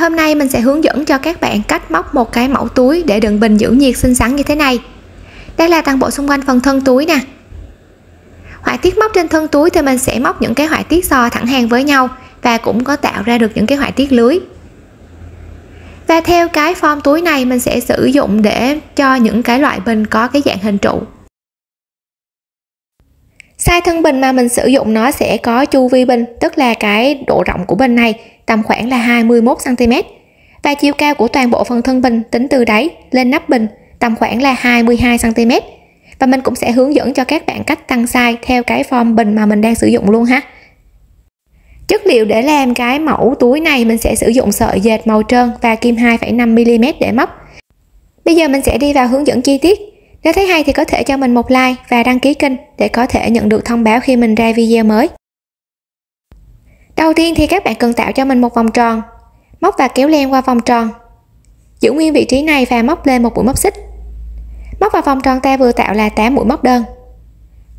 hôm nay mình sẽ hướng dẫn cho các bạn cách móc một cái mẫu túi để đựng bình giữ nhiệt xinh xắn như thế này. Đây là toàn bộ xung quanh phần thân túi nè. Họa tiết móc trên thân túi thì mình sẽ móc những cái họa tiết xò thẳng hàng với nhau và cũng có tạo ra được những cái họa tiết lưới. Và theo cái form túi này mình sẽ sử dụng để cho những cái loại bình có cái dạng hình trụ. Size thân bình mà mình sử dụng nó sẽ có chu vi bình, tức là cái độ rộng của bình này tầm khoảng là 21 cm. Và chiều cao của toàn bộ phần thân bình tính từ đáy lên nắp bình tầm khoảng là 22 cm. Và mình cũng sẽ hướng dẫn cho các bạn cách tăng size theo cái form bình mà mình đang sử dụng luôn ha. Chất liệu để làm cái mẫu túi này mình sẽ sử dụng sợi dệt màu trơn và kim 2,5 mm để móc. Bây giờ mình sẽ đi vào hướng dẫn chi tiết. Nếu thấy hay thì có thể cho mình một like và đăng ký kênh để có thể nhận được thông báo khi mình ra video mới. Đầu tiên thì các bạn cần tạo cho mình một vòng tròn, móc và kéo len qua vòng tròn, giữ nguyên vị trí này và móc lên một mũi móc xích. Móc vào vòng tròn ta vừa tạo là 8 mũi móc đơn.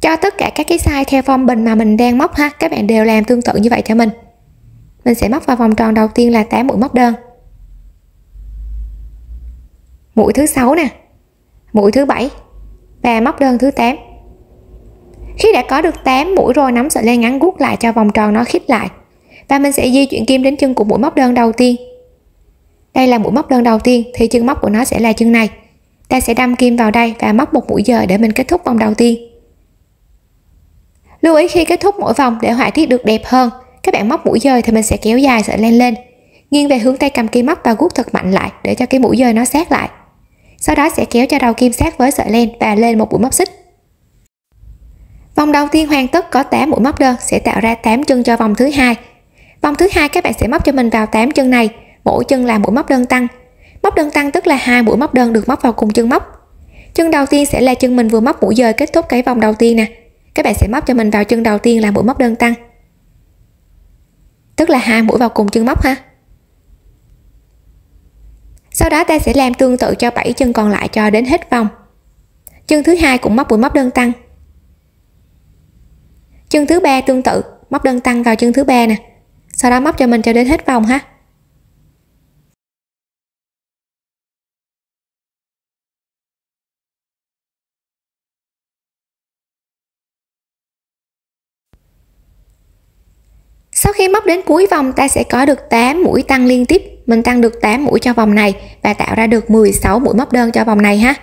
Cho tất cả các cái size theo form bình mà mình đang móc ha, các bạn đều làm tương tự như vậy cho mình. Mình sẽ móc vào vòng tròn đầu tiên là 8 mũi móc đơn. Mũi thứ 6 nè, mũi thứ 7 và móc đơn thứ 8. Khi đã có được 8 mũi rồi, nắm sợi len ngắn guốc lại cho vòng tròn nó khít lại. Và mình sẽ di chuyển kim đến chân của mũi móc đơn đầu tiên. Đây là mũi móc đơn đầu tiên thì chân móc của nó sẽ là chân này. Ta sẽ đâm kim vào đây và móc một mũi dời để mình kết thúc vòng đầu tiên. Lưu ý khi kết thúc mỗi vòng để họa tiết được đẹp hơn, các bạn móc mũi dời thì mình sẽ kéo dài sợi len lên, nghiêng về hướng tay cầm kim móc và guốc thật mạnh lại để cho cái mũi dời nó sát lại. Sau đó sẽ kéo cho đầu kim sát với sợi len và lên một mũi móc xích. Vòng đầu tiên hoàn tất có 8 mũi móc đơn sẽ tạo ra 8 chân cho vòng thứ hai. Vòng thứ hai các bạn sẽ móc cho mình vào 8 chân này, mỗi chân là mũi móc đơn tăng. Móc đơn tăng tức là 2 mũi móc đơn được móc vào cùng chân móc. Chân đầu tiên sẽ là chân mình vừa móc mũi dời kết thúc cái vòng đầu tiên nè. Các bạn sẽ móc cho mình vào chân đầu tiên là mũi móc đơn tăng, tức là 2 mũi vào cùng chân móc ha. Sau đó ta sẽ làm tương tự cho 7 chân còn lại cho đến hết vòng. Chân thứ hai cũng móc mũi móc đơn tăng. Chân thứ ba tương tự, móc đơn tăng vào chân thứ ba nè. Sau đó móc cho mình cho đến hết vòng ha. Sau khi móc đến cuối vòng ta sẽ có được 8 mũi tăng liên tiếp. Mình tăng được 8 mũi cho vòng này và tạo ra được 16 mũi móc đơn cho vòng này ha.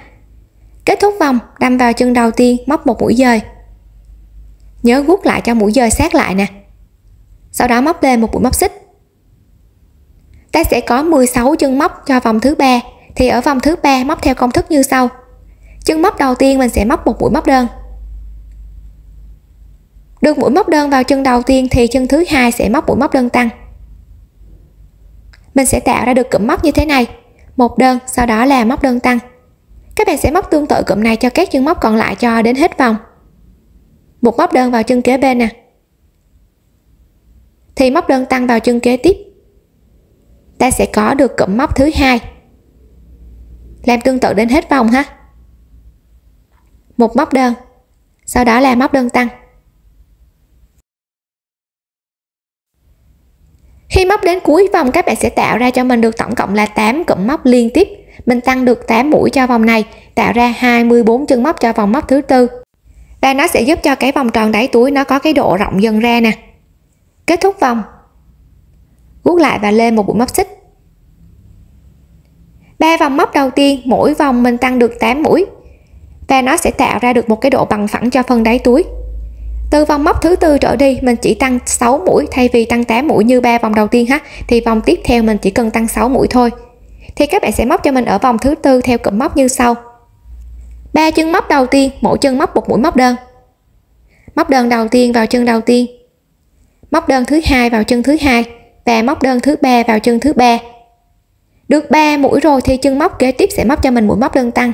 Kết thúc vòng, đâm vào chân đầu tiên, móc một mũi dời. Nhớ guốc lại cho mũi dời sát lại nè. Sau đó móc lên một mũi móc xích. Ta sẽ có 16 chân móc cho vòng thứ ba, thì ở vòng thứ ba móc theo công thức như sau. Chân móc đầu tiên mình sẽ móc một mũi móc đơn. Được mũi móc đơn vào chân đầu tiên thì chân thứ hai sẽ móc mũi móc đơn tăng. Mình sẽ tạo ra được cụm móc như thế này, một đơn, sau đó là móc đơn tăng. Các bạn sẽ móc tương tự cụm này cho các chân móc còn lại cho đến hết vòng. Một móc đơn vào chân kế bên nè, thì móc đơn tăng vào chân kế tiếp. Ta sẽ có được cụm móc thứ hai. Làm tương tự đến hết vòng ha. Một móc đơn, sau đó là móc đơn tăng. Khi móc đến cuối vòng các bạn sẽ tạo ra cho mình được tổng cộng là 8 cụm móc liên tiếp. Mình tăng được 8 mũi cho vòng này, tạo ra 24 chân móc cho vòng móc thứ tư. Và nó sẽ giúp cho cái vòng tròn đáy túi nó có cái độ rộng dần ra nè. Kết thúc vòng, guốc lại và lên một mũi móc xích. 3 vòng móc đầu tiên mỗi vòng mình tăng được 8 mũi và nó sẽ tạo ra được một cái độ bằng phẳng cho phần đáy túi. Từ vòng móc thứ tư trở đi mình chỉ tăng 6 mũi thay vì tăng 8 mũi như 3 vòng đầu tiên ha, thì vòng tiếp theo mình chỉ cần tăng 6 mũi thôi. Thì các bạn sẽ móc cho mình ở vòng thứ tư theo cụm móc như sau. 3 chân móc đầu tiên, mỗi chân móc một mũi móc đơn. Móc đơn đầu tiên vào chân đầu tiên. Móc đơn thứ hai vào chân thứ hai và móc đơn thứ ba vào chân thứ ba. Được 3 mũi rồi thì chân móc kế tiếp sẽ móc cho mình mũi móc đơn tăng.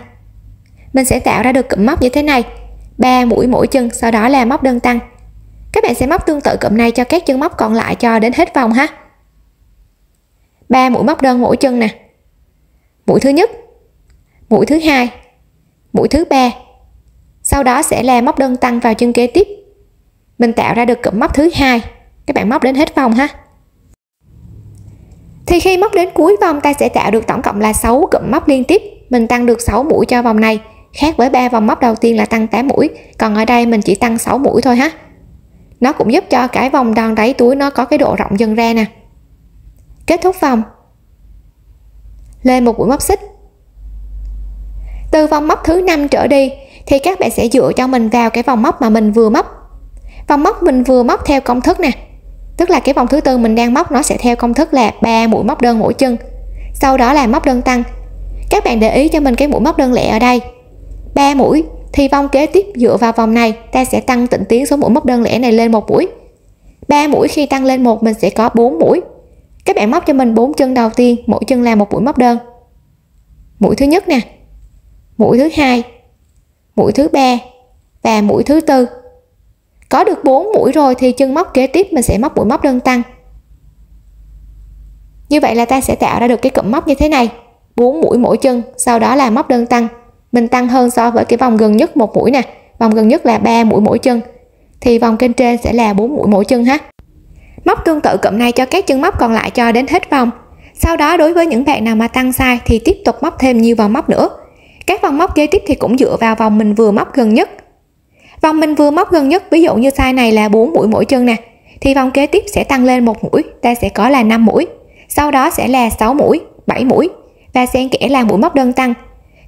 Mình sẽ tạo ra được cụm móc như thế này, 3 mũi mỗi chân, sau đó là móc đơn tăng. Các bạn sẽ móc tương tự cụm này cho các chân móc còn lại cho đến hết vòng ha. 3 mũi móc đơn mỗi chân nè. Mũi thứ nhất, mũi thứ hai, mũi thứ ba. Sau đó sẽ là móc đơn tăng vào chân kế tiếp. Mình tạo ra được cụm móc thứ hai. Các bạn móc đến hết vòng ha. Thì khi móc đến cuối vòng ta sẽ tạo được tổng cộng là 6 cụm móc liên tiếp, mình tăng được 6 mũi cho vòng này, khác với 3 vòng móc đầu tiên là tăng 8 mũi, còn ở đây mình chỉ tăng 6 mũi thôi ha. Nó cũng giúp cho cái vòng đòn đáy túi nó có cái độ rộng dần ra nè. Kết thúc vòng, lên một mũi móc xích. Từ vòng móc thứ 5 trở đi thì các bạn sẽ dựa cho mình vào cái vòng móc mà mình vừa móc. Vòng móc mình vừa móc theo công thức nè, tức là cái vòng thứ tư mình đang móc nó sẽ theo công thức là 3 mũi móc đơn mỗi chân, sau đó là móc đơn tăng. Các bạn để ý cho mình cái mũi móc đơn lẻ ở đây 3 mũi, thì vòng kế tiếp dựa vào vòng này ta sẽ tăng tịnh tiến số mũi móc đơn lẻ này lên một mũi. 3 mũi khi tăng lên một mình sẽ có 4 mũi. Các bạn móc cho mình 4 chân đầu tiên, mỗi chân là một mũi móc đơn. Mũi thứ nhất nè, mũi thứ hai, mũi thứ ba và mũi thứ tư. Có được 4 mũi rồi thì chân móc kế tiếp mình sẽ móc mũi móc đơn tăng. Như vậy là ta sẽ tạo ra được cái cụm móc như thế này, 4 mũi mỗi chân, sau đó là móc đơn tăng. Mình tăng hơn so với cái vòng gần nhất một mũi nè, vòng gần nhất là 3 mũi mỗi chân, thì vòng trên trên sẽ là 4 mũi mỗi chân ha. Móc tương tự cụm này cho các chân móc còn lại cho đến hết vòng. Sau đó đối với những bạn nào mà tăng sai thì tiếp tục móc thêm nhiều vòng móc nữa. Các vòng móc kế tiếp thì cũng dựa vào vòng mình vừa móc gần nhất. Vòng mình vừa móc gần nhất, ví dụ như size này là 4 mũi mỗi chân nè, thì vòng kế tiếp sẽ tăng lên một mũi, ta sẽ có là 5 mũi. Sau đó sẽ là 6 mũi, 7 mũi và xen kẽ là mũi móc đơn tăng.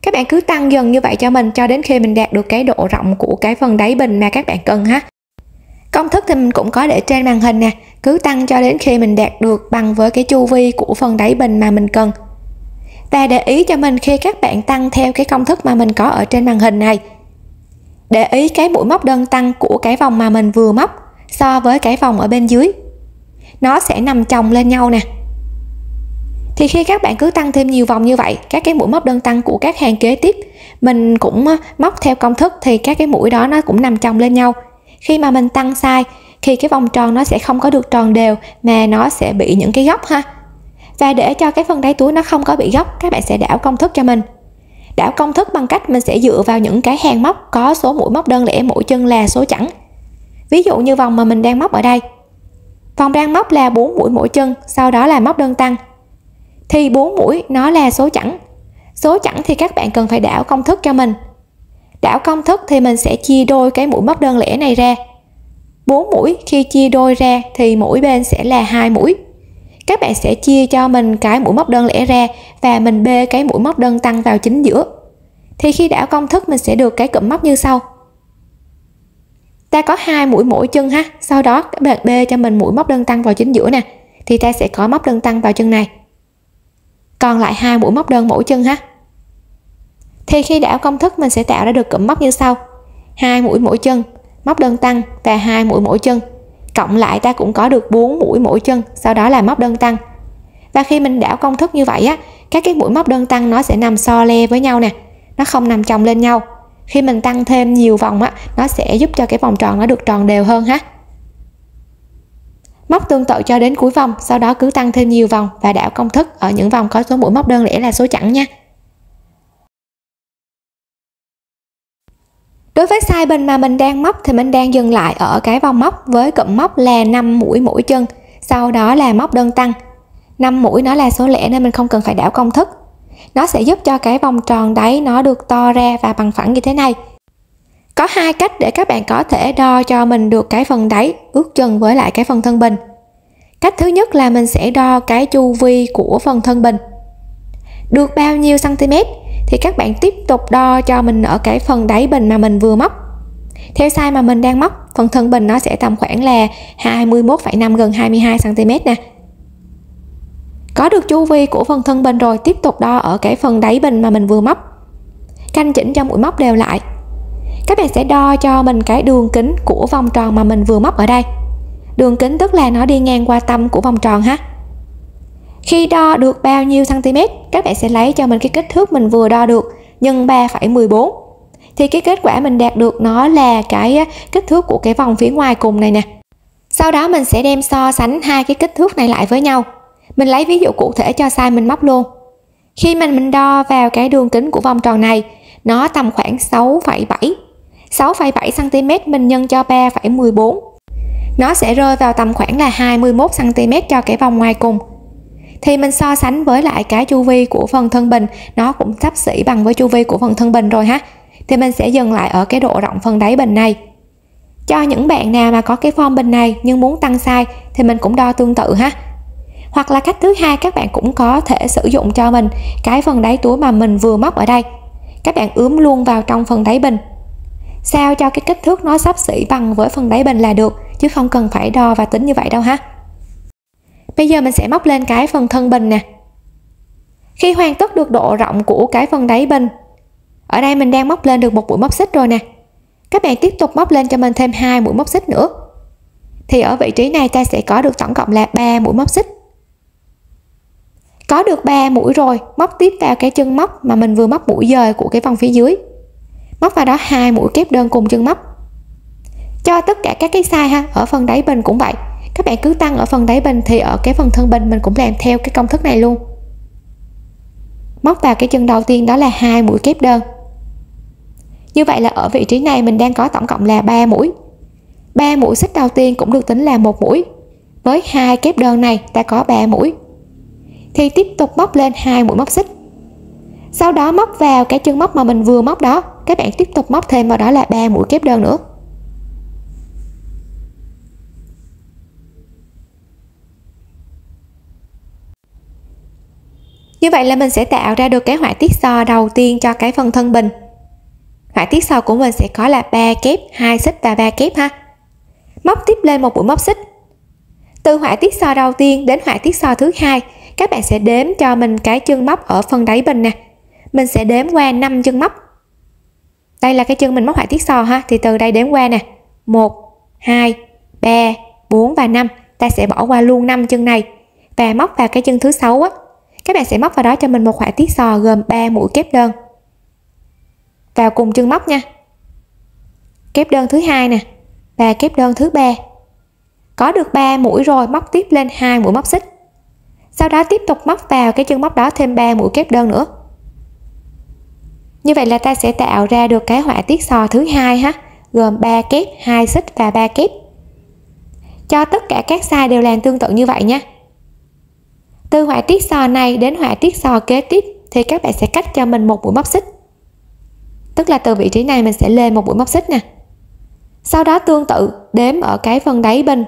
Các bạn cứ tăng dần như vậy cho mình cho đến khi mình đạt được cái độ rộng của cái phần đáy bình mà các bạn cần ha. Công thức thì mình cũng có để trên màn hình nè, cứ tăng cho đến khi mình đạt được bằng với cái chu vi của phần đáy bình mà mình cần. Và để ý cho mình khi các bạn tăng theo cái công thức mà mình có ở trên màn hình này, để ý cái mũi móc đơn tăng của cái vòng mà mình vừa móc so với cái vòng ở bên dưới, nó sẽ nằm chồng lên nhau nè. Thì khi các bạn cứ tăng thêm nhiều vòng như vậy, các cái mũi móc đơn tăng của các hàng kế tiếp mình cũng móc theo công thức thì các cái mũi đó nó cũng nằm chồng lên nhau. Khi mà mình tăng sai thì cái vòng tròn nó sẽ không có được tròn đều mà nó sẽ bị những cái góc ha. Và để cho cái phần đáy túi nó không có bị góc, các bạn sẽ đảo công thức cho mình. Đảo công thức bằng cách mình sẽ dựa vào những cái hàng móc có số mũi móc đơn lẻ mỗi chân là số chẵn. Ví dụ như vòng mà mình đang móc ở đây, vòng đang móc là 4 mũi mỗi chân, sau đó là móc đơn tăng, thì 4 mũi nó là số chẵn. Số chẵn thì các bạn cần phải đảo công thức cho mình. Đảo công thức thì mình sẽ chia đôi cái mũi móc đơn lẻ này ra. 4 mũi khi chia đôi ra thì mỗi bên sẽ là 2 mũi. Các bạn sẽ chia cho mình cái mũi móc đơn lẻ ra và mình bê cái mũi móc đơn tăng vào chính giữa. Thì khi đảo công thức mình sẽ được cái cụm móc như sau. Ta có 2 mũi mỗi chân ha, sau đó các bạn bê cho mình mũi móc đơn tăng vào chính giữa nè, thì ta sẽ có móc đơn tăng vào chân này. Còn lại 2 mũi móc đơn mỗi chân ha. Thì khi đảo công thức mình sẽ tạo ra được cụm móc như sau: 2 mũi mỗi chân, móc đơn tăng và 2 mũi mỗi chân. Cộng lại ta cũng có được 4 mũi mỗi chân, sau đó là móc đơn tăng. Và khi mình đảo công thức như vậy á, các cái mũi móc đơn tăng nó sẽ nằm so le với nhau nè, nó không nằm chồng lên nhau. Khi mình tăng thêm nhiều vòng á, nó sẽ giúp cho cái vòng tròn nó được tròn đều hơn ha. Móc tương tự cho đến cuối vòng, sau đó cứ tăng thêm nhiều vòng và đảo công thức ở những vòng có số mũi móc đơn lẻ là số chẵn nha. Đối với size bình mà mình đang móc thì mình đang dừng lại ở cái vòng móc với cụm móc là 5 mũi mỗi chân, sau đó là móc đơn tăng. 5 mũi nó là số lẻ nên mình không cần phải đảo công thức. Nó sẽ giúp cho cái vòng tròn đáy nó được to ra và bằng phẳng như thế này. Có hai cách để các bạn có thể đo cho mình được cái phần đáy ước chừng với lại cái phần thân bình. Cách thứ nhất là mình sẽ đo cái chu vi của phần thân bình. Được bao nhiêu cm thì các bạn tiếp tục đo cho mình ở cái phần đáy bình mà mình vừa móc. Theo size mà mình đang móc, phần thân bình nó sẽ tầm khoảng là 21,5 gần 22 cm nè. Có được chu vi của phần thân bình rồi, tiếp tục đo ở cái phần đáy bình mà mình vừa móc. Canh chỉnh cho mũi móc đều lại. Các bạn sẽ đo cho mình cái đường kính của vòng tròn mà mình vừa móc ở đây. Đường kính tức là nó đi ngang qua tâm của vòng tròn ha. Khi đo được bao nhiêu cm, các bạn sẽ lấy cho mình cái kích thước mình vừa đo được nhân 3,14. Thì cái kết quả mình đạt được nó là cái kích thước của cái vòng phía ngoài cùng này nè. Sau đó mình sẽ đem so sánh hai cái kích thước này lại với nhau. Mình lấy ví dụ cụ thể cho size mình móc luôn. Khi mình đo vào cái đường kính của vòng tròn này, nó tầm khoảng 6,7 cm mình nhân cho 3,14. Nó sẽ rơi vào tầm khoảng là 21 cm cho cái vòng ngoài cùng. thì mình so sánh với lại cái chu vi của phần thân bình, nó cũng xấp xỉ bằng với chu vi của phần thân bình rồi ha. Thì mình sẽ dừng lại ở cái độ rộng phần đáy bình này. Cho những bạn nào mà có cái form bình này nhưng muốn tăng size thì mình cũng đo tương tự ha. Hoặc là cách thứ hai, các bạn cũng có thể sử dụng cho mình cái phần đáy túi mà mình vừa móc ở đây, các bạn ướm luôn vào trong phần đáy bình, sao cho cái kích thước nó xấp xỉ bằng với phần đáy bình là được, chứ không cần phải đo và tính như vậy đâu ha. Bây giờ mình sẽ móc lên cái phần thân bình nè. Khi hoàn tất được độ rộng của cái phần đáy bình, ở đây mình đang móc lên được một mũi móc xích rồi nè, các bạn tiếp tục móc lên cho mình thêm 2 mũi móc xích nữa, thì ở vị trí này ta sẽ có được tổng cộng là 3 mũi móc xích. Có được 3 mũi rồi, móc tiếp vào cái chân móc mà mình vừa móc mũi dời của cái vòng phía dưới, móc vào đó 2 mũi kép đơn cùng chân móc. Cho tất cả các cái size ha, ở phần đáy bình cũng vậy, các bạn cứ tăng ở phần đáy bình thì ở cái phần thân bình mình cũng làm theo cái công thức này luôn. Móc vào cái chân đầu tiên đó là 2 mũi kép đơn. Như vậy là ở vị trí này mình đang có tổng cộng là 3 mũi. 3 mũi xích đầu tiên cũng được tính là 1 mũi. Với 2 kép đơn này ta có 3 mũi. Thì tiếp tục móc lên 2 mũi móc xích. Sau đó móc vào cái chân móc mà mình vừa móc đó, các bạn tiếp tục móc thêm vào đó là 3 mũi kép đơn nữa. Như vậy là mình sẽ tạo ra được cái họa tiết xò đầu tiên cho cái phần thân bình. Họa tiết xò của mình sẽ có là 3 kép, 2 xích và 3 kép ha. Móc tiếp lên một mũi móc xích. Từ họa tiết xò đầu tiên đến họa tiết xò thứ hai, các bạn sẽ đếm cho mình cái chân móc ở phần đáy bình nè. Mình sẽ đếm qua 5 chân móc. Đây là cái chân mình móc họa tiết xò ha, thì từ đây đếm qua nè. 1, 2, 3, 4 và 5. Ta sẽ bỏ qua luôn 5 chân này và móc vào cái chân thứ 6 á. Các bạn sẽ móc vào đó cho mình một họa tiết xò gồm 3 mũi kép đơn. Vào cùng chân móc nha. Kép đơn thứ hai nè và kép đơn thứ ba. Có được 3 mũi rồi, móc tiếp lên 2 mũi móc xích. Sau đó tiếp tục móc vào cái chân móc đó thêm 3 mũi kép đơn nữa. Như vậy là ta sẽ tạo ra được cái họa tiết xò thứ hai ha, gồm 3 kép, 2 xích và 3 kép. Cho tất cả các size đều làm tương tự như vậy nha. Từ họa tiết xò này đến họa tiết xò kế tiếp thì các bạn sẽ cách cho mình một mũi móc xích. Tức là từ vị trí này mình sẽ lên một mũi móc xích nè. Sau đó tương tự đếm ở cái phần đáy bình,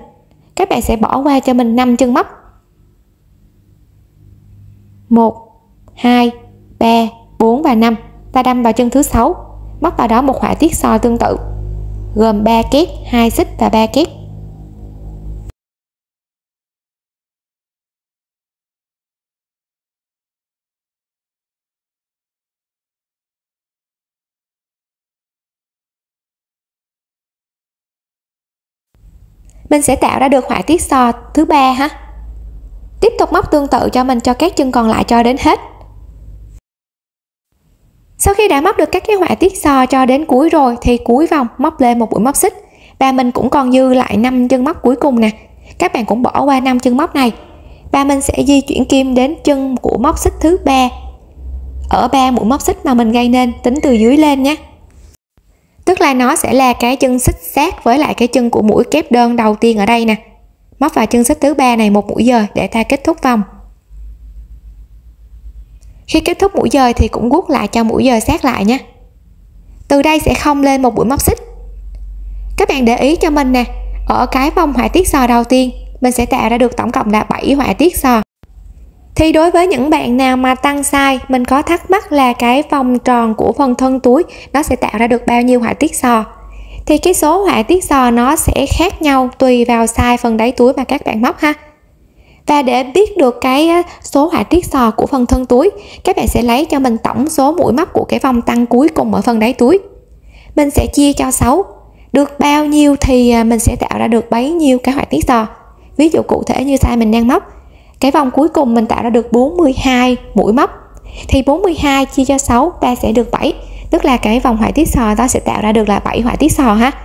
các bạn sẽ bỏ qua cho mình 5 chân móc. 1, 2, 3, 4 và 5. Ta đâm vào chân thứ 6, móc vào đó một họa tiết xò tương tự gồm 3 kép, 2 xích và 3 kép. Mình sẽ tạo ra được họa tiết xò thứ ba ha. Tiếp tục móc tương tự cho mình cho các chân còn lại cho đến hết. Sau khi đã móc được các cái họa tiết xò cho đến cuối rồi thì cuối vòng móc lên một mũi móc xích và mình cũng còn dư lại 5 chân móc cuối cùng nè. Các bạn cũng bỏ qua 5 chân móc này và mình sẽ di chuyển kim đến chân của móc xích thứ ba ở 3 mũi móc xích mà mình gây nên, tính từ dưới lên nhé. Tức là nó sẽ là cái chân xích sát với lại cái chân của mũi kép đơn đầu tiên ở đây nè. Móc vào chân xích thứ ba này một mũi dời để ta kết thúc vòng. Khi kết thúc mũi dời thì cũng guốc lại cho mũi dời sát lại nha. Từ đây sẽ không lên một mũi móc xích. Các bạn để ý cho mình nè, ở cái vòng họa tiết xò đầu tiên mình sẽ tạo ra được tổng cộng là 7 họa tiết xò. Thì đối với những bạn nào mà tăng size, mình có thắc mắc là cái vòng tròn của phần thân túi nó sẽ tạo ra được bao nhiêu họa tiết xò, thì cái số họa tiết xò nó sẽ khác nhau tùy vào size phần đáy túi mà các bạn móc ha. Và để biết được cái số họa tiết xò của phần thân túi, các bạn sẽ lấy cho mình tổng số mũi móc của cái vòng tăng cuối cùng ở phần đáy túi. Mình sẽ chia cho 6, được bao nhiêu thì mình sẽ tạo ra được bấy nhiêu cái họa tiết xò. Ví dụ cụ thể như size mình đang móc, cái vòng cuối cùng mình tạo ra được 42 mũi móc, thì 42 chia cho 6 ta sẽ được 7, tức là cái vòng họa tiết xò ta sẽ tạo ra được là 7 họa tiết xò ha.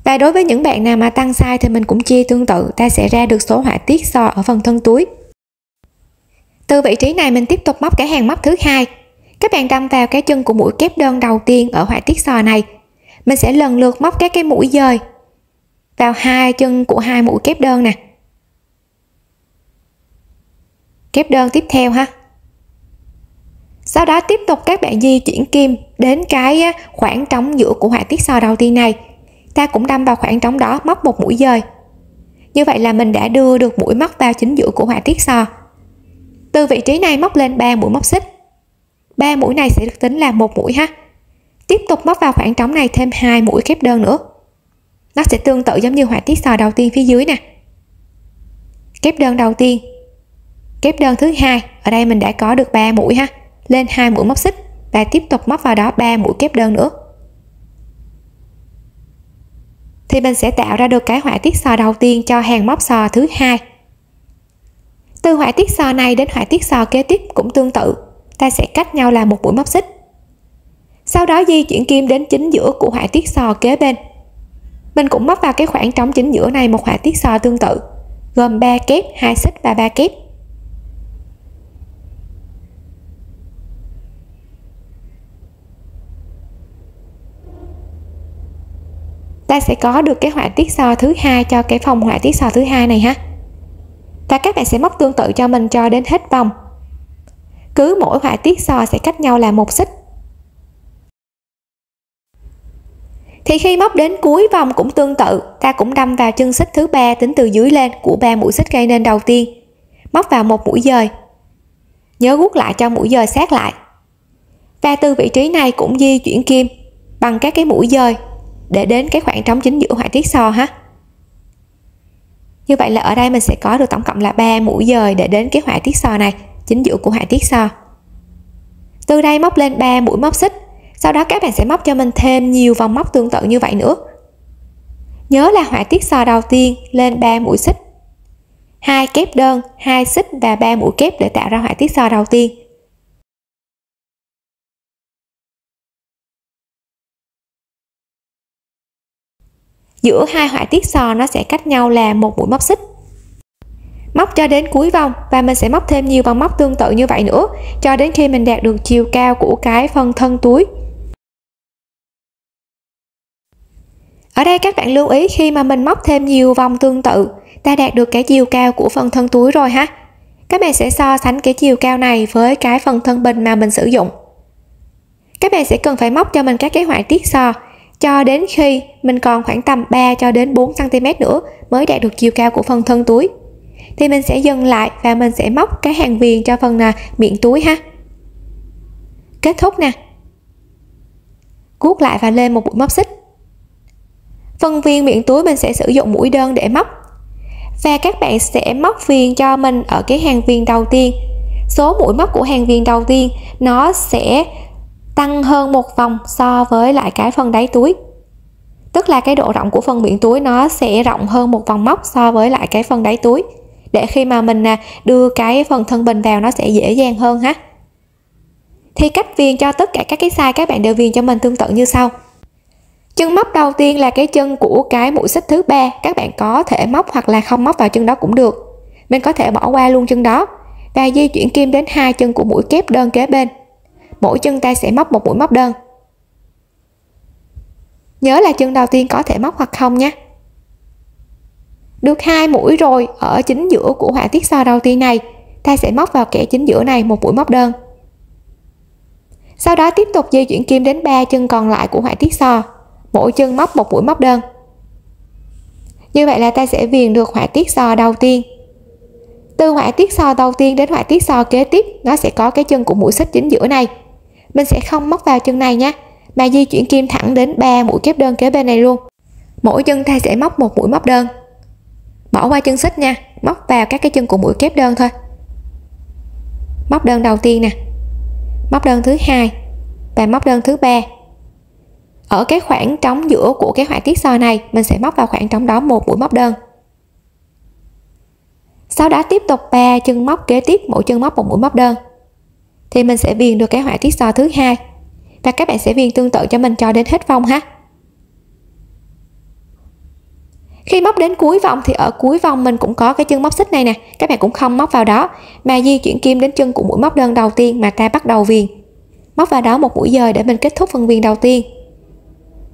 Và đối với những bạn nào mà tăng size thì mình cũng chia tương tự, ta sẽ ra được số họa tiết xò ở phần thân túi. Từ vị trí này mình tiếp tục móc cái hàng móc thứ hai. Các bạn đâm vào cái chân của mũi kép đơn đầu tiên ở họa tiết xò này. Mình sẽ lần lượt móc các cái mũi dời vào hai chân của hai mũi kép đơn nè. kép đơn tiếp theo ha. Sau đó tiếp tục các bạn di chuyển kim đến cái khoảng trống giữa của họa tiết sò đầu tiên này, ta cũng đâm vào khoảng trống đó, móc một mũi dời. Như vậy là mình đã đưa được mũi móc vào chính giữa của họa tiết sò. Từ vị trí này móc lên 3 mũi móc xích, 3 mũi này sẽ được tính là một mũi ha. Tiếp tục móc vào khoảng trống này thêm 2 mũi kép đơn nữa, nó sẽ tương tự giống như họa tiết sò đầu tiên phía dưới nè. Kép đơn đầu tiên, kép đơn thứ hai, ở đây mình đã có được 3 mũi ha, lên 2 mũi móc xích và tiếp tục móc vào đó 3 mũi kép đơn nữa, thì mình sẽ tạo ra được cái họa tiết sò đầu tiên cho hàng móc sò thứ hai. Từ họa tiết sò này đến họa tiết sò kế tiếp cũng tương tự, ta sẽ cách nhau là một mũi móc xích. Sau đó di chuyển kim đến chính giữa của họa tiết sò kế bên, mình cũng móc vào cái khoảng trống chính giữa này một họa tiết sò tương tự, gồm 3 kép, 2 xích và 3 kép. Ta sẽ có được cái họa tiết sò thứ hai cho cái phòng họa tiết sò thứ hai này ha. Và các bạn sẽ móc tương tự cho mình cho đến hết vòng. Cứ mỗi họa tiết sò sẽ cách nhau là một xích. Thì khi móc đến cuối vòng cũng tương tự, ta cũng đâm vào chân xích thứ ba tính từ dưới lên của 3 mũi xích gây nên đầu tiên, móc vào một mũi dời. Nhớ guốc lại cho mũi dời sát lại. Và từ vị trí này cũng di chuyển kim bằng các cái mũi dời để đến cái khoảng trống chính giữa họa tiết sò ha. Như vậy là ở đây mình sẽ có được tổng cộng là 3 mũi dời để đến cái họa tiết sò này, chính giữa của họa tiết sò. Từ đây móc lên 3 mũi móc xích, sau đó các bạn sẽ móc cho mình thêm nhiều vòng móc tương tự như vậy nữa. Nhớ là họa tiết sò đầu tiên lên 3 mũi xích, 2 kép đơn, 2 xích và 3 mũi kép để tạo ra họa tiết sò đầu tiên. Giữa hai họa tiết sò nó sẽ cách nhau là một mũi móc xích. Móc cho đến cuối vòng và mình sẽ móc thêm nhiều vòng móc tương tự như vậy nữa cho đến khi mình đạt được chiều cao của cái phần thân túi. Ở đây các bạn lưu ý khi mà mình móc thêm nhiều vòng tương tự, ta đạt được cái chiều cao của phần thân túi rồi ha. Các bạn sẽ so sánh cái chiều cao này với cái phần thân bình mà mình sử dụng. Các bạn sẽ cần phải móc cho mình các cái họa tiết sò cho đến khi mình còn khoảng tầm 3 cho đến 4 cm nữa mới đạt được chiều cao của phần thân túi. Thì mình sẽ dừng lại và mình sẽ móc cái hàng viền cho phần miệng túi ha. Kết thúc nè. Guốc lại và lên một mũi móc xích. Phần viền miệng túi mình sẽ sử dụng mũi đơn để móc. Và các bạn sẽ móc viền cho mình ở cái hàng viền đầu tiên. Số mũi móc của hàng viền đầu tiên nó sẽ tăng hơn một vòng so với lại cái phần đáy túi. Tức là cái độ rộng của phần miệng túi nó sẽ rộng hơn một vòng móc so với lại cái phần đáy túi. Để khi mà mình đưa cái phần thân bình vào nó sẽ dễ dàng hơn ha. Thì cách viền cho tất cả các cái size các bạn đều viền cho mình tương tự như sau. Chân móc đầu tiên là cái chân của cái mũi xích thứ ba, các bạn có thể móc hoặc là không móc vào chân đó cũng được. Mình có thể bỏ qua luôn chân đó và di chuyển kim đến hai chân của mũi kép đơn kế bên. Mỗi chân ta sẽ móc một mũi móc đơn. Nhớ là chân đầu tiên có thể móc hoặc không nhé. Được 2 mũi rồi, ở chính giữa của họa tiết sò đầu tiên này, ta sẽ móc vào kẽ chính giữa này một mũi móc đơn. Sau đó tiếp tục di chuyển kim đến 3 chân còn lại của họa tiết sò, mỗi chân móc một mũi móc đơn. Như vậy là ta sẽ viền được họa tiết sò đầu tiên. Từ họa tiết sò đầu tiên đến họa tiết sò kế tiếp, nó sẽ có cái chân của mũi xích chính giữa này. Mình sẽ không móc vào chân này nhé, mà di chuyển kim thẳng đến 3 mũi kép đơn kế bên này luôn. Mỗi chân ta sẽ móc một mũi móc đơn. Bỏ qua chân xích nha, móc vào các cái chân của mũi kép đơn thôi. Móc đơn đầu tiên nè, móc đơn thứ hai và móc đơn thứ ba. Ở cái khoảng trống giữa của cái họa tiết sò này, mình sẽ móc vào khoảng trống đó một mũi móc đơn. Sau đó tiếp tục 3 chân móc kế tiếp, mỗi chân móc một mũi móc đơn. Thì mình sẽ viền được cái họa tiết sò thứ hai. Và các bạn sẽ viền tương tự cho mình cho đến hết vòng ha. Khi móc đến cuối vòng thì ở cuối vòng mình cũng có cái chân móc xích này nè, các bạn cũng không móc vào đó mà di chuyển kim đến chân của mũi móc đơn đầu tiên mà ta bắt đầu viền. Móc vào đó một mũi dời để mình kết thúc phần viền đầu tiên.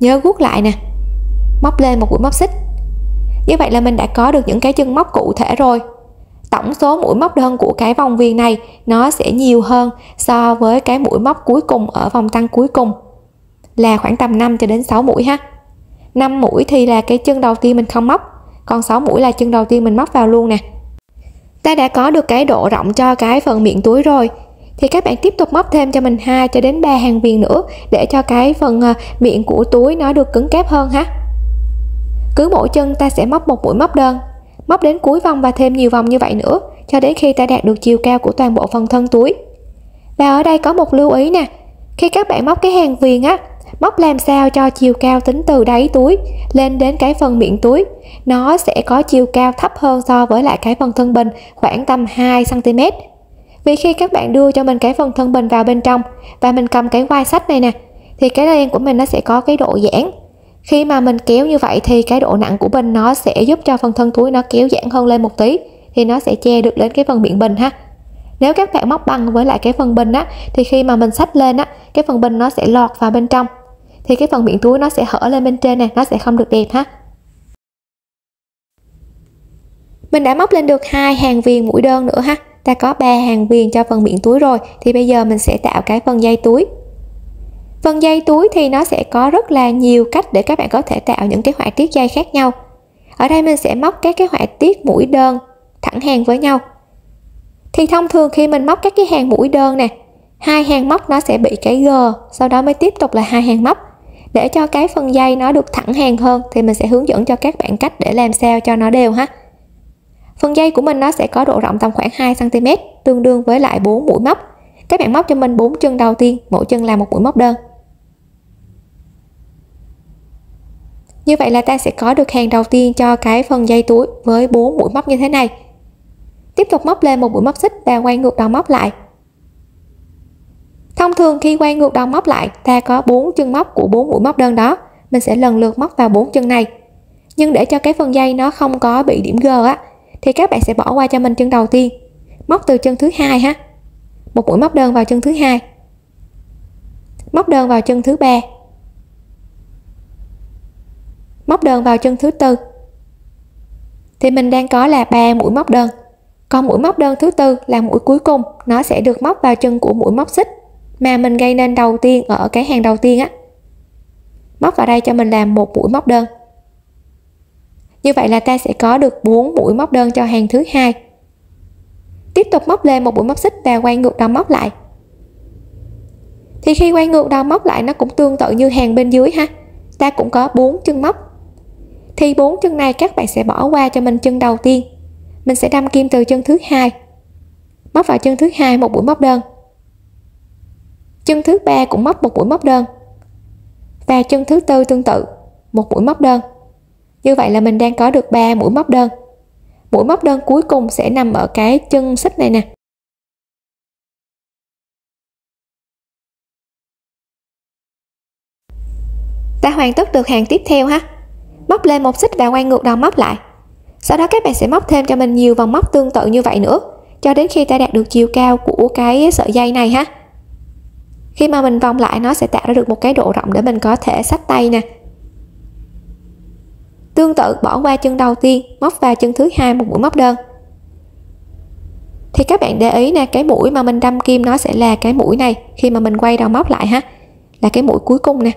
Nhớ guốc lại nè. Móc lên một mũi móc xích. Như vậy là mình đã có được những cái chân móc cụ thể rồi. tổng số mũi móc đơn của cái vòng viền này nó sẽ nhiều hơn so với cái mũi móc cuối cùng ở vòng tăng cuối cùng, là khoảng tầm 5 cho đến 6 mũi ha. 5 mũi thì là cái chân đầu tiên mình không móc, còn 6 mũi là chân đầu tiên mình móc vào luôn nè. Ta đã có được cái độ rộng cho cái phần miệng túi rồi, thì các bạn tiếp tục móc thêm cho mình 2 cho đến 3 hàng viền nữa để cho cái phần miệng của túi nó được cứng cáp hơn ha. Cứ mỗi chân ta sẽ móc một mũi móc đơn, móc đến cuối vòng và thêm nhiều vòng như vậy nữa cho đến khi ta đạt được chiều cao của toàn bộ phần thân túi. Và ở đây có một lưu ý nè, khi các bạn móc cái hàng viền á, móc làm sao cho chiều cao tính từ đáy túi lên đến cái phần miệng túi nó sẽ có chiều cao thấp hơn so với lại cái phần thân bình khoảng tầm 2 cm. Vì khi các bạn đưa cho mình cái phần thân bình vào bên trong và mình cầm cái quai sách này nè, thì cái len của mình nó sẽ có cái độ giãn. Khi mà mình kéo như vậy thì cái độ nặng của bình nó sẽ giúp cho phần thân túi nó kéo giãn hơn lên một tí, thì nó sẽ che được đến cái phần miệng bình ha. Nếu các bạn móc bằng với lại cái phần bình á, thì khi mà mình xách lên á, cái phần bình nó sẽ lọt vào bên trong, thì cái phần miệng túi nó sẽ hở lên bên trên này, nó sẽ không được đẹp ha. Mình đã móc lên được 2 hàng viền mũi đơn nữa ha, ta có 3 hàng viền cho phần miệng túi rồi, thì bây giờ mình sẽ tạo cái phần dây túi. Phần dây túi thì nó sẽ có rất là nhiều cách để các bạn có thể tạo những cái họa tiết dây khác nhau. Ở đây mình sẽ móc các cái họa tiết mũi đơn thẳng hàng với nhau. Thì thông thường khi mình móc các cái hàng mũi đơn nè, 2 hàng móc nó sẽ bị cái G, sau đó mới tiếp tục là 2 hàng móc. Để cho cái phần dây nó được thẳng hàng hơn thì mình sẽ hướng dẫn cho các bạn cách để làm sao cho nó đều ha. Phần dây của mình nó sẽ có độ rộng tầm khoảng 2 cm, tương đương với lại 4 mũi móc. Các bạn móc cho mình 4 chân đầu tiên, mỗi chân là một mũi móc đơn. Như vậy là ta sẽ có được hàng đầu tiên cho cái phần dây túi với 4 mũi móc như thế này. Tiếp tục móc lên một mũi móc xích và quay ngược đầu móc lại. Thông thường khi quay ngược đầu móc lại, ta có 4 chân móc của 4 mũi móc đơn đó, mình sẽ lần lượt móc vào 4 chân này. Nhưng để cho cái phần dây nó không có bị điểm G á, thì các bạn sẽ bỏ qua cho mình chân đầu tiên, móc từ chân thứ hai ha. Một mũi móc đơn vào chân thứ hai. Móc đơn vào chân thứ ba. Móc đơn vào chân thứ tư. Thì mình đang có là 3 mũi móc đơn. Còn mũi móc đơn thứ tư là mũi cuối cùng, nó sẽ được móc vào chân của mũi móc xích mà mình gây nên đầu tiên ở cái hàng đầu tiên á. Móc vào đây cho mình làm một mũi móc đơn. Như vậy là ta sẽ có được 4 mũi móc đơn cho hàng thứ hai. Tiếp tục móc lên một mũi móc xích và quay ngược đầu móc lại. Thì khi quay ngược đầu móc lại nó cũng tương tự như hàng bên dưới ha. Ta cũng có 4 chân móc. Thì 4 chân này các bạn sẽ bỏ qua cho mình chân đầu tiên. Mình sẽ đâm kim từ chân thứ hai. Móc vào chân thứ hai một mũi móc đơn. Chân thứ ba cũng móc một mũi móc đơn. Và chân thứ tư tương tự, một mũi móc đơn. Như vậy là mình đang có được 3 mũi móc đơn. Mũi móc đơn cuối cùng sẽ nằm ở cái chân xích này nè. Ta hoàn tất được hàng tiếp theo ha. Móc lên một xích và quay ngược đầu móc lại. Sau đó các bạn sẽ móc thêm cho mình nhiều vòng móc tương tự như vậy nữa, cho đến khi ta đạt được chiều cao của cái sợi dây này ha. Khi mà mình vòng lại nó sẽ tạo ra được một cái độ rộng để mình có thể xách tay nè. Tương tự bỏ qua chân đầu tiên, móc vào chân thứ hai một mũi móc đơn. Thì các bạn để ý nè, cái mũi mà mình đâm kim nó sẽ là cái mũi này khi mà mình quay đầu móc lại ha, là cái mũi cuối cùng nè.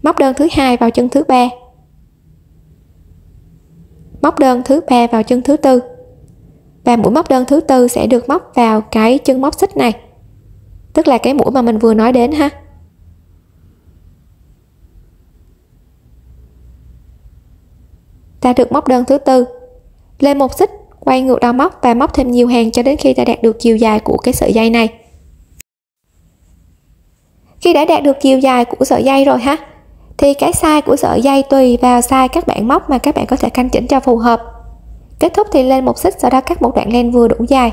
Móc đơn thứ hai vào chân thứ ba. Móc đơn thứ ba vào chân thứ tư. Và mũi móc đơn thứ tư sẽ được móc vào cái chân móc xích này, tức là cái mũi mà mình vừa nói đến ha. Ta được móc đơn thứ tư, lên một xích, quay ngược đầu móc và móc thêm nhiều hàng cho đến khi ta đạt được chiều dài của cái sợi dây này. Khi đã đạt được chiều dài của sợi dây rồi ha, thì cái size của sợi dây tùy vào size các bạn móc mà các bạn có thể canh chỉnh cho phù hợp. Kết thúc thì lên một xích, sau đó cắt một đoạn len vừa đủ dài,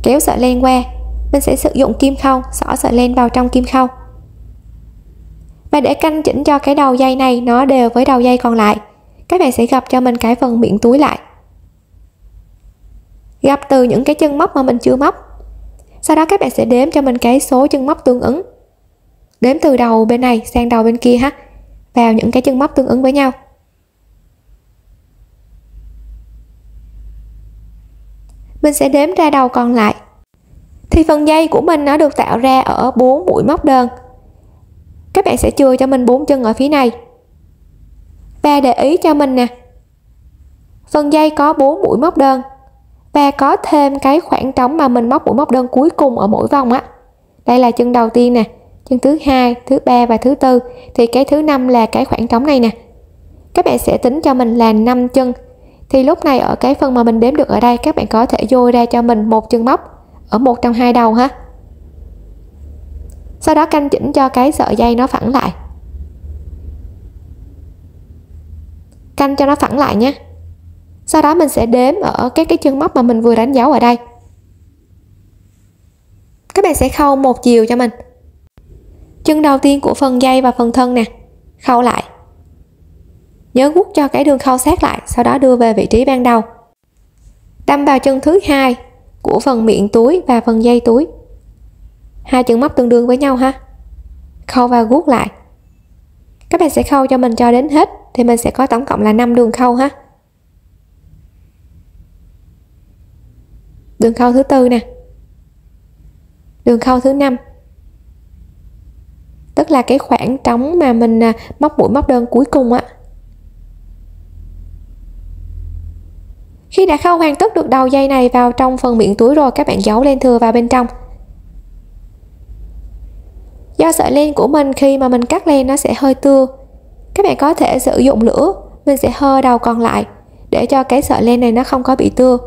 kéo sợi len qua. Mình sẽ sử dụng kim khâu xỏ sợi len vào trong kim khâu. Và để canh chỉnh cho cái đầu dây này nó đều với đầu dây còn lại, các bạn sẽ gập cho mình cái phần miệng túi lại, gập từ những cái chân móc mà mình chưa móc. Sau đó các bạn sẽ đếm cho mình cái số chân móc tương ứng, đếm từ đầu bên này sang đầu bên kia ha, vào những cái chân móc tương ứng với nhau. mình sẽ đếm ra đầu còn lại. Thì phần dây của mình nó được tạo ra ở 4 mũi móc đơn. Các bạn sẽ chừa cho mình 4 chân ở phía này. Và để ý cho mình nè, phần dây có 4 mũi móc đơn và có thêm cái khoảng trống mà mình móc mũi móc đơn cuối cùng ở mỗi vòng á. Đây là chân đầu tiên nè, chân thứ hai, thứ ba và thứ tư, thì cái thứ năm là cái khoảng trống này nè. Các bạn sẽ tính cho mình là 5 chân. Thì lúc này ở cái phần mà mình đếm được ở đây, các bạn có thể dôi ra cho mình một chân móc ở một trong hai đầu ha. Sau đó canh chỉnh cho cái sợi dây nó phẳng lại, canh cho nó phẳng lại nhé. Sau đó mình sẽ đếm ở các cái chân móc mà mình vừa đánh dấu ở đây. Các bạn sẽ khâu một chiều cho mình. Chân đầu tiên của phần dây và phần thân nè, khâu lại, nhớ guốc cho cái đường khâu sát lại, sau đó đưa về vị trí ban đầu. Đâm vào chân thứ hai của phần miệng túi và phần dây túi, hai chân móc tương đương với nhau ha, khâu và guốc lại. Các bạn sẽ khâu cho mình cho đến hết, thì mình sẽ có tổng cộng là 5 đường khâu ha. Đường khâu thứ tư nè, đường khâu thứ năm, tức là cái khoảng trống mà mình móc mũi móc đơn cuối cùng á. Khi đã khâu hoàn tất được đầu dây này vào trong phần miệng túi rồi, các bạn giấu len thừa vào bên trong. Do sợi len của mình khi mà mình cắt len nó sẽ hơi tưa, các bạn có thể sử dụng lửa, mình sẽ hơ đầu còn lại để cho cái sợi len này nó không có bị tưa.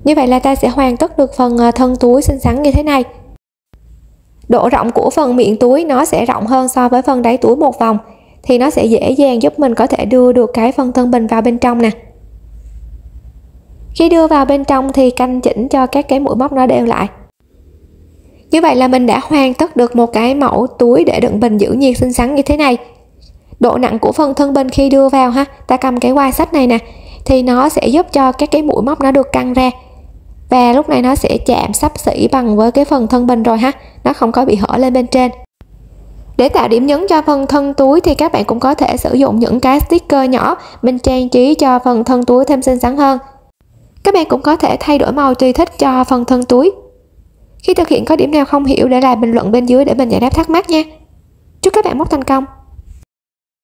Như vậy là ta sẽ hoàn tất được phần thân túi xinh xắn như thế này. Độ rộng của phần miệng túi nó sẽ rộng hơn so với phần đáy túi một vòng, thì nó sẽ dễ dàng giúp mình có thể đưa được cái phần thân bình vào bên trong nè. Khi đưa vào bên trong thì canh chỉnh cho các cái mũi móc nó đều lại. Như vậy là mình đã hoàn tất được một cái mẫu túi để đựng bình giữ nhiệt xinh xắn như thế này. Độ nặng của phần thân bình khi đưa vào ha, ta cầm cái quai sách này nè, thì nó sẽ giúp cho các cái mũi móc nó được căng ra, và lúc này nó sẽ chạm xấp xỉ bằng với cái phần thân bình rồi ha, nó không có bị hở lên bên trên. Để tạo điểm nhấn cho phần thân túi thì các bạn cũng có thể sử dụng những cái sticker nhỏ mình trang trí cho phần thân túi thêm xinh xắn hơn. Các bạn cũng có thể thay đổi màu tùy thích cho phần thân túi. Khi thực hiện có điểm nào không hiểu để lại bình luận bên dưới để mình giải đáp thắc mắc nha. Chúc các bạn móc thành công.